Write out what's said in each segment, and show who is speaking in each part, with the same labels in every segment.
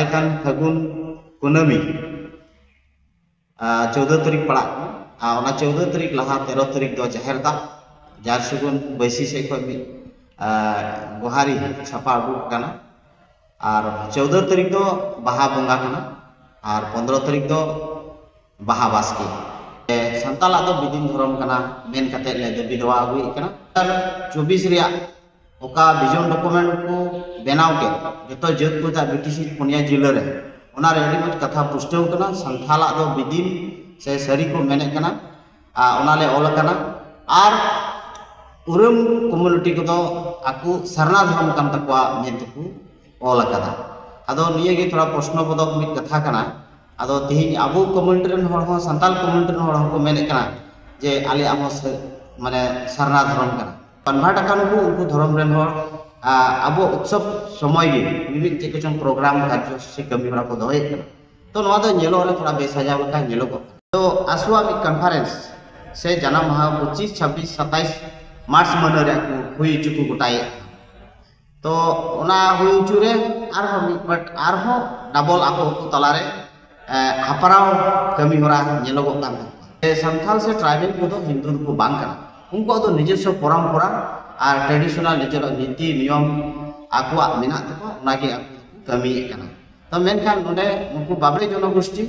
Speaker 1: ᱫᱟᱨᱟᱭᱠᱟᱱ ᱯᱷᱟᱹᱜᱩᱱ ᱠᱩᱱᱟᱹᱢᱤ 14 तारीख पड़ा और 14 तारीख लहा 13 तारीख दो जाहिर दा जार सुगुन बैसी से को गुहारी छापा अगू करना और 14 तारीख दो बाहा बंगा करना और 15 तारीख दो बाहा बास्की संताला दो बिदिन धर्म करना मेन कते ले दबी दवा अगुई करना 24 रिया ओका विजन डॉक्यूमेंट को बनाव के जतो जत को ता बीटीसी पुनिया जिला रे ओना रे मज कथा पुष्टव करना संथाला दो बिदिन से सरी को मेने करना ओना ले ऑल करना और उरम कम्युनिटी को तो आकु सरना धर्म कान तकवा मेन तकु ऑल कदा आदो निये गे थोड़ा प्रश्न बदक मित कथा करना आदो तिहिन आबु कम्युनिटी रन हर हो संताल कम्युनिटी रन हर हो को मेने करना जे आले आमो माने सरना धर्म करना कन्वर्ट अकान को उनको धर्म रन हर आबो उत्सव समय गे विभिन्न चेकचन प्रोग्राम कार्यसूची कमी हरा को दोय तो नवा दो नेलो रे थोड़ा बेसजाव लका नेलो को तो आसुआ मी कॉन्फ्रेंस से जाना माह 25 26 27 मार्च महीना रे हुई चुकु गोटाय तो ओना हुई चुरे आर हो मी बट आर हो डबल आको तला रे हापराव कमी हरा नेलो को कान संथाल से ट्राइबल को तो हिंदू को बांग करना उनको तो निजस्व परंपरा और ट्रेडिशनल निजर नीति नियम आकुआ मेना तको नागे कमी करना तो मेनखान नोडे उनको बाबरे जनगोष्ठी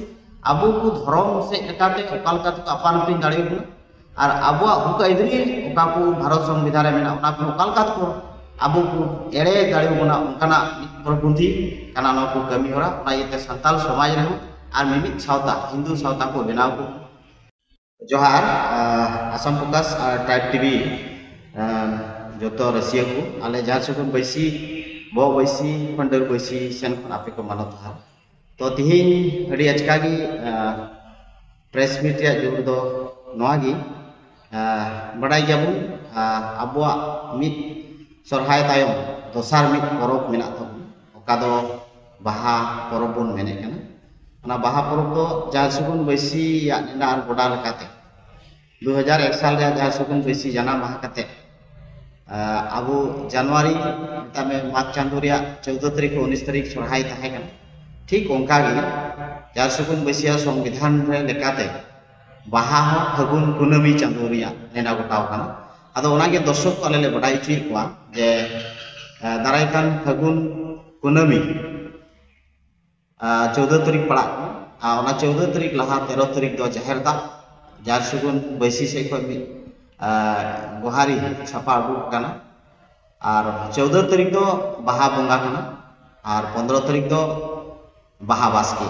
Speaker 1: आबो को धर्म से एकाते ओकाल का तो अपान पिन दाड़ी को और आबो उनका इधरी ओका को भारत संविधान रे मेना ओना को ओकाल का को आबो को एड़े दाड़ी बना उनकाना प्रबुद्धि काना नो को कमी होरा ओना येते संताल समाज रे और मिमित सावता हिंदू सावता को बनाव को जोहार आसाम फोकस ट्राइब टीवी जो रसिया को आले जहाँ से बैसी बो बैसी पंडर बैसी सेन खन आपे को मानत हा तो तिहिन अड़ी अचका गी प्रेस मीट रे जोर दो नवा गी बड़ाई जाबु अबुआ मित सरहाय तायम दोसार मित परब मेना तो ओका दो बाहा परब बन मेने कना ओना बाहा परब तो जहाँ से बैसी या नेना गोडा लकाते 2001 साल रे जहाँ से बैसी जाना माह कते आबो जनवरी तमे माघ चांदो रिया 14 तारीख 19 तारीख सरहाय ताहे कन ठीक ओंका गे जार सुकुन बैसिया संविधान रे लेकाते बाहा हो फागुन कुनामी चांदो रिया नेना गोटाव कन आदो ओना गे दर्शक को आले बडाई ची कोआ जे दारायकान फागुन कुनामी 14 तारीख पड़ा ओना 14 तारीख लहा 13 तारीख दो जाहिर दा जार सुकुन बैसी से को गुहारी छापा अगू करना और 14 तारीख दो बाहा बंगा करना और 15 तारीख दो बाहा बास्की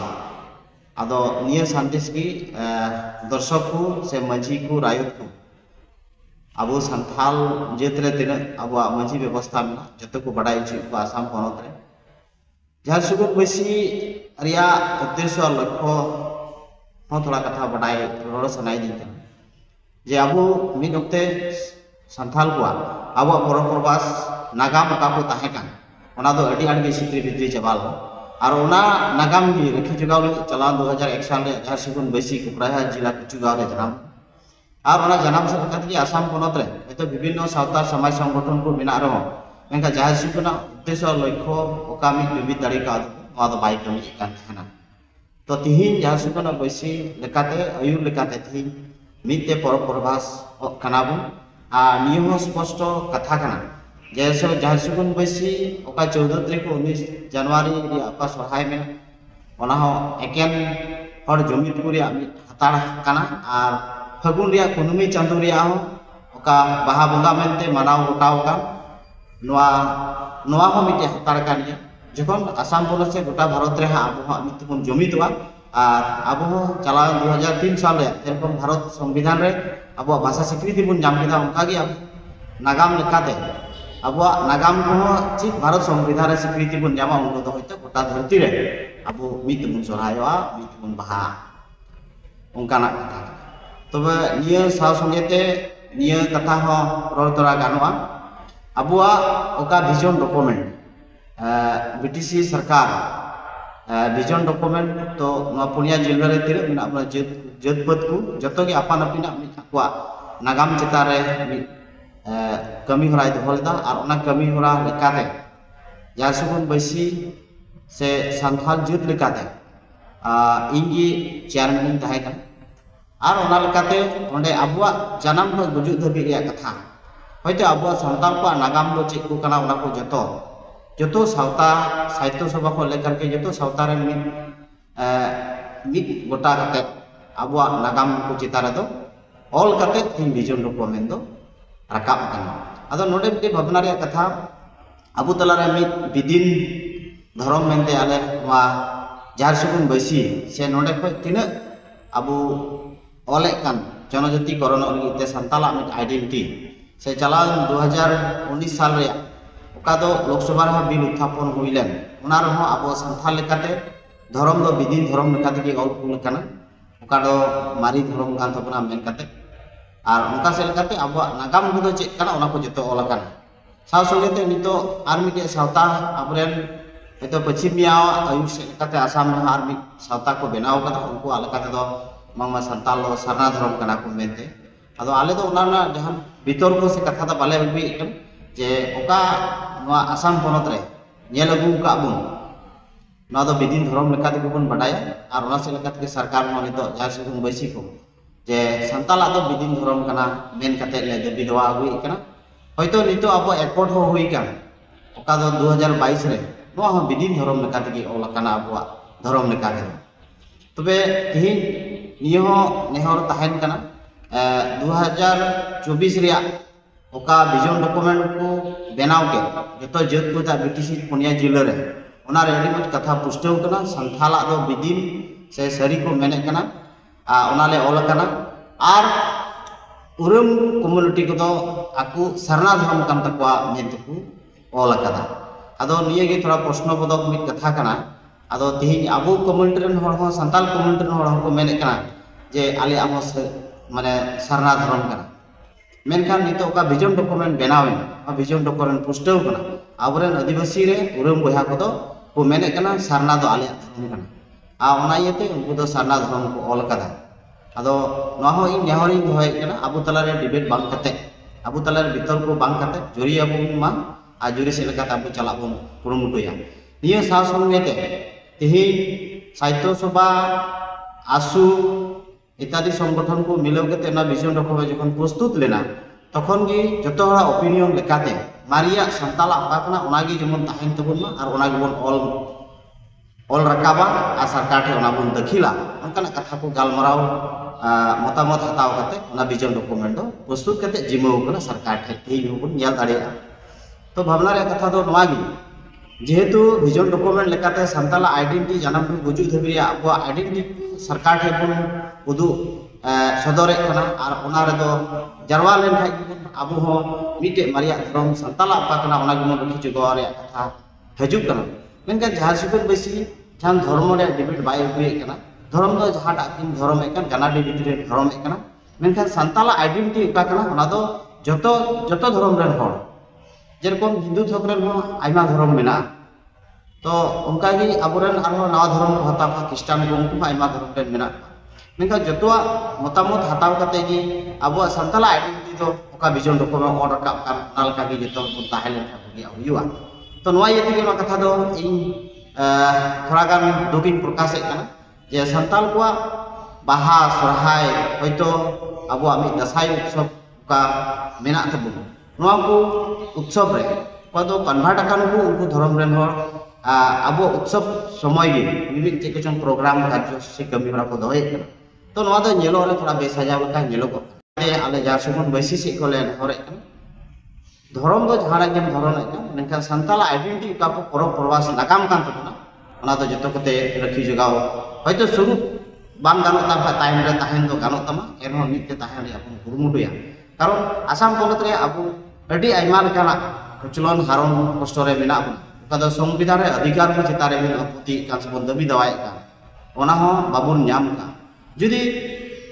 Speaker 1: आदो निया सांदेश की दर्शक को से मंझी को रायत को अब संथाल जेतरे तीन अब मंझी व्यवस्था में जत को बड़ा को आसाम पनत रे जहाँ सुगुन बैसी रिया उद्देश्य लक्ष्य हो थोड़ा कथा बड़ा रोड सनाई दी जे आबो मिद ओक्ते संथाल को आबो परम्पराबास नागाम का को ताहे कान ओना दो अडी आडगे सित्री बिद्री चबाल और ओना नागाम गी रखी जगाव चला 2001 साल रे जहाँ सुगुन बैसी कुपराहा जिला कुचुगाव रे जनाम और ओना जनाम से कत की आसाम पनत रे तो विभिन्न सावता समाज संगठन को मेना रहो मेनका जहाँ सुगुना उद्देश्य लक्ष्य ओका मी जुमिद दाड़ी का ओना दो बाई कमी कान थाना तो तिहिन जहाँ सुगुना बैसी लेकाते आयु लेकाते तिहिन मिते परम्पराबास कनाबुन नियम स्पष्ट कथा कना जैसे जहाँ सुगुन बैसी ओका 14 तारीख 19 जनवरी रे आपका सरहाय में ओना हो एकेन हर जुमिद को रिया हताड़ कना और फागुन रिया कुनुमी चांदो रिया हो ओका बाहा बंगा मेनते मानाव गोटाव का नवा हो मिटे हताड़ कानिया जखन आसाम पनत से गोटा भारत रे आबो मित बन जुमिदवा और अब चला 2003 साल रे एरकम भारत संविधान रे अब भाषा स्वीकृति बन जाम केदा उनका गे अब नागाम लेकाते अब नागाम को ठीक भारत संविधान रे स्वीकृति बन जामा उनको तो होइतो गोटा धरती रे अब मित बन सरहायवा मित बन बाहा उनका ना कथा तबे निया साव संगेते निया कथा हो रोड तोरा गानवा अबुआ ओका विजन डॉक्यूमेंट बीटीसी सरकार विजन डॉक्यूमेंट तो पुनिया जिला रे तीर मेना अपना जतपत को जतो के आपान आपिना मिठा नागाम चेता रे कमी होराय दोहलदा और ओना कमी होरा लेकाते जहाँ सुगुन बैसी से संथाल जुट लेकाते इंगी चेयरमैन तहेकन और ओना लेकाते ओंडे अबुआ जन्म को गुजुग धबी रे कथा होयतो अबुआ संताल को नागाम दो चेक को कना ओना को जतो सावता साहित्य सभा को लेकर के जतो सावता रे मिद गोटा कते अबुआ नागाम को चितार दो ऑल कते तीन विजन डॉक्यूमेंट दो रकाब कना अदो नोडे मिटे भावना रे कथा अबु तला रे मिद बिदिन धर्म मेनते आले वा झारसुगुन बैसी से नोडे खय तिना अबु ऑले कान जनजाति करण लगिते संताला मिद आइडेंटिटी से चला 2019 साल रे ओका दो लोकसभा रे बिल उत्थापन हुइलेन ओना रहो अबो संथाल लेकाते धर्म दो बिदिन धर्म लेकाते के ऑल कुल काना ओका दो मारी धर्म कान तबना मेन काते और उनका से लेकाते अबो नागाम को दो चेक काना ओना को जतो ऑल काना साव संगेते नितो आर मिटे सावता अबरेन itu पश्चिम मियाव आयुष से लेकाते आसाम में आर मिट सावता को बनाव कता उनको आलेकाते दो मांगमा संताल सरना धर्म काना को मेनते अदो आले दो ओना जहां भीतर को से कथा दा बाले बि एकन जे ओका नवा आसाम पनत रे नेल अगु का बुन ना दो बिदिन धर्म लेकाते गुबुन बडाया और ओना से लेकाते के सरकार मा नितो झारसुगुन बैसी को जे संताला दो बिदिन धर्म काना मेन काते ले दबि दवा अगु एकना होयतो नितो अब एयरपोर्ट हो हुई कान ओका दो 2022 रे नो हम बिदिन धर्म लेकाते के ओला काना अब धर्म लेकाते तबे तिहिन नियो नेहर ताहेन काना 2024 रिया ओका विजन डॉक्यूमेंट को बनाव के जतो जत को ता बीटीसी पुनिया जिला रे ओना रे मत कथा पुष्टव कना संथाला दो बिदिन से सरी को मेने कना ओना ले ओला कना आर उरुम कम्युनिटी को दो आकु सरना धर्म कान तकवा मेंतकु ओला कदा अदो निये गे थोड़ा प्रश्न बदक मित कथा कना अदो तिहिन अबु कम्युनिटी रन हर हो संताल कम्युनिटी रन हर को मेने कना जे आले आमो माने सरना धर्म कना मेनखान नितो का विजन डॉक्यूमेंट बनावेन विजन डॉक्यूमेंट पुष्टव कना आबरेन आदिवासी रे उरुम बहा को दो को मेने कना सरना दो आले धर्म कना ओना इयते उनको दो सरना धर्म को ऑल कदा अदो नहो इन नेहरी होय कना अबु तला रे डिबेट बांग कते अबु तला रे भीतर को बांग कते जुरी अबु मा आ जुरी से लेकाते अबु चला बन कुरुमुटुया निया साव संगेते तिहि साहित्य सभा आसु इत्यादि संगठन को मिलाव के ना विजन डॉक्यूमेंट जखन प्रस्तुत लेना तखन गी जतो हरा ओपिनियन लेकाते मारिया संताला बाकना ओनागी जेमन ताहेन तबुन और ओनागी बन ऑल रकाबा आ सरकार ठे ओना बन दखिला अनकना कथा को गालमराव मतामत हताव कते ओना विजन डॉक्यूमेंट दो प्रस्तुत कते जिमाव कना सरकार ठे तेई बन नेल दाड़िया तो भावना रे कथा दो नवागी जेहेतु विजन डॉक्यूमेंट लेकाते संताला आइडेंटिटी जानम गुजु धबि अब आइडेंटिटी सरकार ठे बन उदु सदरे कना और ओना रे दो जरवा लेन खाइ अब हो मिटे मारिया धर्म संताला पाकना ओना गमन रखि जगो रे कथा हजु कना मेनका झारसुगुन बैसी जान धर्म रे डिबेट बाय हुए कना धर्म दो जहाटा किन धर्म एकन गाना डिबेट रे धर्म एकना मेनका संताला आइडेंटिटी का कना ओना दो जतो धर्म रेन हर जेरकम हिंदू थकरेन हो आइमा धर्म मेना तो उनका ही अबरेन आरो नवा धर्म हताव क्रिश्चियन को उनको आइमा धर्म रेन मेना मेनका जतोआ मतामत हताव कते gi abo संताला आइडेंटिटी तो ओका विजन डॉक्यूमेंट ऑर्डर का नाल का gi जतो ताहेलेन थागी हुआ तो नवा यति के कथा दो इन थोड़ा गान दुगिन प्रकाश एकना जे संताल को बाहा सरहाय होयतो abo आमी दसाई उत्सव का मेना तबु नवा को उत्सव रे पदो कन्वर्ट कान को उनको धर्म रेन हो abo उत्सव समय gi विभिन्न चेकचन प्रोग्राम कार्य से कमी बरा को दोय तो नवा दो नेलो रे थोड़ा बेसजाव का नेलो को आले झारसुगुन बैसी से को लेन हरे धर्म दो जहां गेम धरन मेनका संताला आइडेंटिटी का परब प्रवास नाकाम कान तबना ओना दो जतो कते रखी जगाव होयतो शुरू बाम गानो ता टाइम रे ताहेन दो गानो तमा एरहो मिटे ताहेन रे अपन गुरुमुटुया कारण आसाम पनत रे अबु अडी आइमा लेकाना प्रचलन हारन कष्ट रे मेना कदा संविधान रे अधिकार को चितारे में अपति कास बन दबी दवाय का ओना हो बाबुन न्याम का जुदी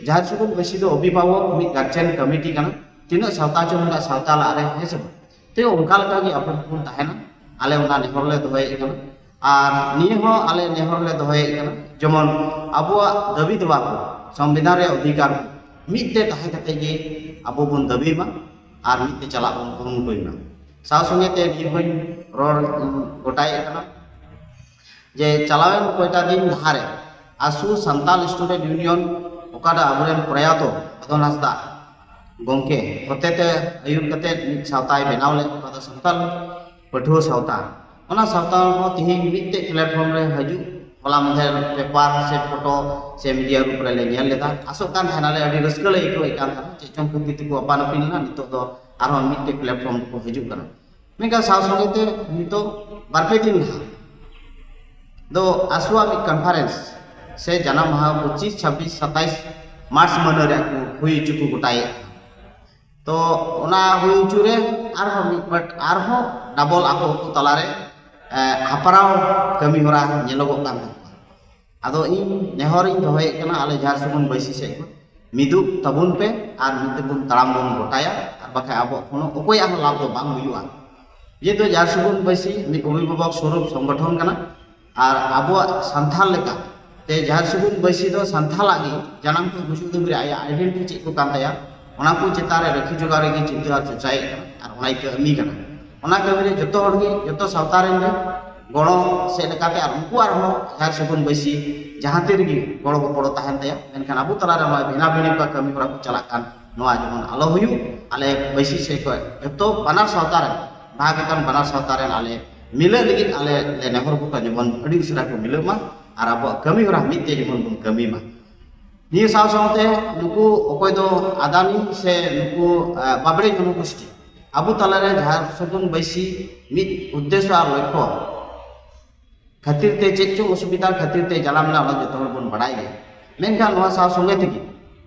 Speaker 1: झारसुगुन बैसी दो अभिभावक मि गार्जियन कमिटी काना तीना सावता चोंगा सावताला रे हे सब ते उनका लगा कि अपन पुन ताहेना आले उना नेहर ले दोय एकना आर निये हो आले नेहर ले दोय एकना जेमन अबुआ दबी दवा को संविधान रे अधिकार मिते ताहे कते गे अबो बन दबी मा आर मिते चला बन कुरुमुटुयना साव संगे ते निये होय रोड गोटाय एकना जे चलावेन कोयटा दिन धारे आसु संताल स्टूडेंट यूनियन ओकादा अबुरेन प्रयातो अदन हासदा गोंके होतेते आयुर कते मिट सावताय बेनावले ओकादा संताल पठुआ सावता ओना सावता हो तिहि मिटते प्लेटफॉर्म रे हजू होला मधेर पेपर से फोटो से मीडिया रूप रे ले नेल लेदा आसो कान थानाले अडी रस्क ले इको एकान था चे चों कुति को अपान अपिन ना नितो दो आरो मिटते प्लेटफॉर्म को हजू कना मेका साव संगेते नितो बारपे दिन दो आसुआ मी कॉन्फ्रेंस से जना माह 25 26 27 मार्च महीने रे हुई चुकु गोटाई तो ओना हुई चुरे आरो मी बट आरो डबल आको को तलारे हापराव कमी होरा नेलोगो कान आदो इन नेहर इन दोहे कना आले झारसुगुन बैसी से मिदु तबुन पे आर मिदुन तराम बन गोटाया आर बाखा आबो कोनो ओकोय आनो लाभ दो बांग हुयुआ ये तो झारसुगुन बैसी मी अभिभावक स्वरूप संगठन कना और अब सान्थाल लेका ते झारसुगुन बैसी दो सान्थाल आगे जानम को बुझु दुबरे आया आइडेंटिटी चेक को कान ताया ओना को चेतारे रखी जोगा रे चिंता और चचाई और ओनाई कमी कना ओना कमी रे जतो हड़गी जतो सावतारेन रे गणो से लेकाते और उनको और झारसुगुन बैसी जहां तेरगी गणो को पड़ो ताहन ताया मेनखान अबु तलारे मा बिना बिनी का कमी करा को चला कान नोआ जमन आलो हुयु आले बैसी से को जतो बानार सावतारेन भाग कान बानार सावतारेन आले मिले लगिन आले ले नेहर को का जमन अडी उसरा को मिले मा और अब कमी होरा मिते जमन बुन कमी मा नि साव सावते नुकु ओकोय दो आदानी से नुकु बाबड़े जनु गोष्ठी अबु तलारे झारसुगुन बैसी मित उद्देश्य और लक्ष्य खातिर ते चेचो असुविधा खातिर ते जलामना ओना जतो बुन बड़ाई गे मेनखान नोआ साव संगे थी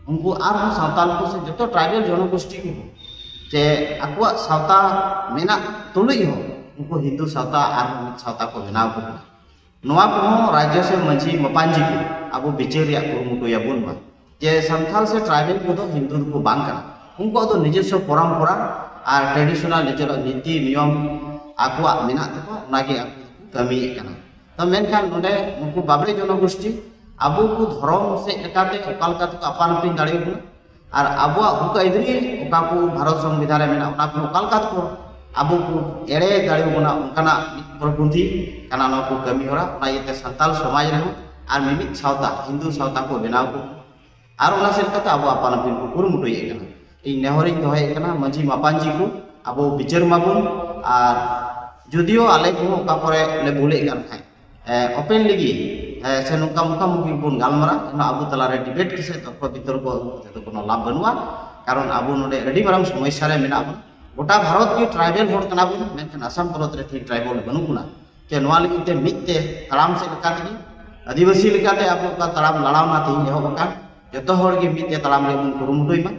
Speaker 1: उनको आर सावताल को से जतो ट्राइबल जनगोष्ठी को जे आकुआ सावता मेना तुलुई हो उनको हिंदू सावता और सावता को बनाव को नोआ को राज्य से मंझी मपांजी को अब बिचेरिया कुरुमुटु याबुन मा जे संथाल से ट्राइबल को तो हिंदू को बांग कना उनको तो निजस्व परंपरा और ट्रेडिशनल निजर नीति नियम आकुआ मेना तको नागे कमी कना तो मेनखान नोडे उनको बाबरे जनगोष्ठी अबो को धर्म से एकाते ओकालका तो अपान अपिन दाड़े को और अबो उका इदरी ओका को भारत संविधान रे मेना ओना को ओकालका को अबो को एड़े दाड़े बना उनकाना प्रबुद्धि काना नो को कमी होरा ओना येते संताल समाज रे और मिमित सावता हिंदू सावता को बनाव को और ओना से कता अबो अपान अपिन को कुरुमुटु ये कना इ नेहरिन दोहे कना मंझी मापांजी को अबो बिचार माबुन और जुदियो आले को ओका परे ले भूले कान खाय ओपेन लगी से नुका मुखा मुखी बुन गालमरा ना अबु तलारे डिबेट किसे तक भीतर को कोनो लाभ बनुआ कारण अबु नोडे अडी माराम समस्या रे मेना गोटा भारत की ट्राइबल होड़ कना बुन मेनखान आसाम भारत रे ठीक ट्राइबल बनुकुना के नोआ लगिते मिते तराम से लेकाते आदिवासी लेकाते अबु का तराम लड़ावना थी एहो का जतो होड़ के मिते तराम रे बुन कुरुमुटुइमा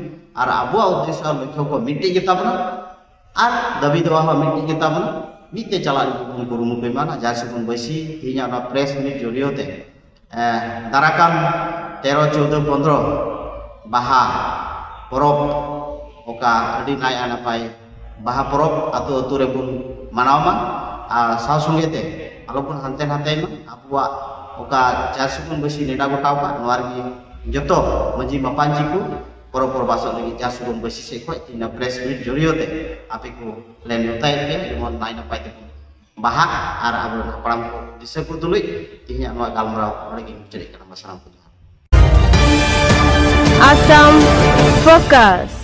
Speaker 1: और अबु उद्देश्य और लक्ष्य को मिटे गेताबना और दाबी दवा हो मिटे गेताबना मिते चला बुन कुरुमुटुइमा ना झारसुगुन बैसी हिया ना प्रेस मिट जरियोते दाराकान 13 14 15 बाहा परब ओका अडी नाय आनापाय बाहा परब आतो आतो रे बुन मानावमा और साव संगेते आलोपुन हानते हाते आबुआ ओका झारसुगुन बैसी नेडा गोटावका नोआरगी जतो मंजी मापांजी को परब परबास लगी झारसुगुन बैसी से खय तिना प्रेस मिट जरियोते आपे को लेन नताय के जेमन नाय नापाय ते बाहा और अब हपड़ाम को दिशा को तुलुई तिहिया नोआ गालमराव अड़गी मुचड़ी कना मसराम को
Speaker 2: Assam Focus.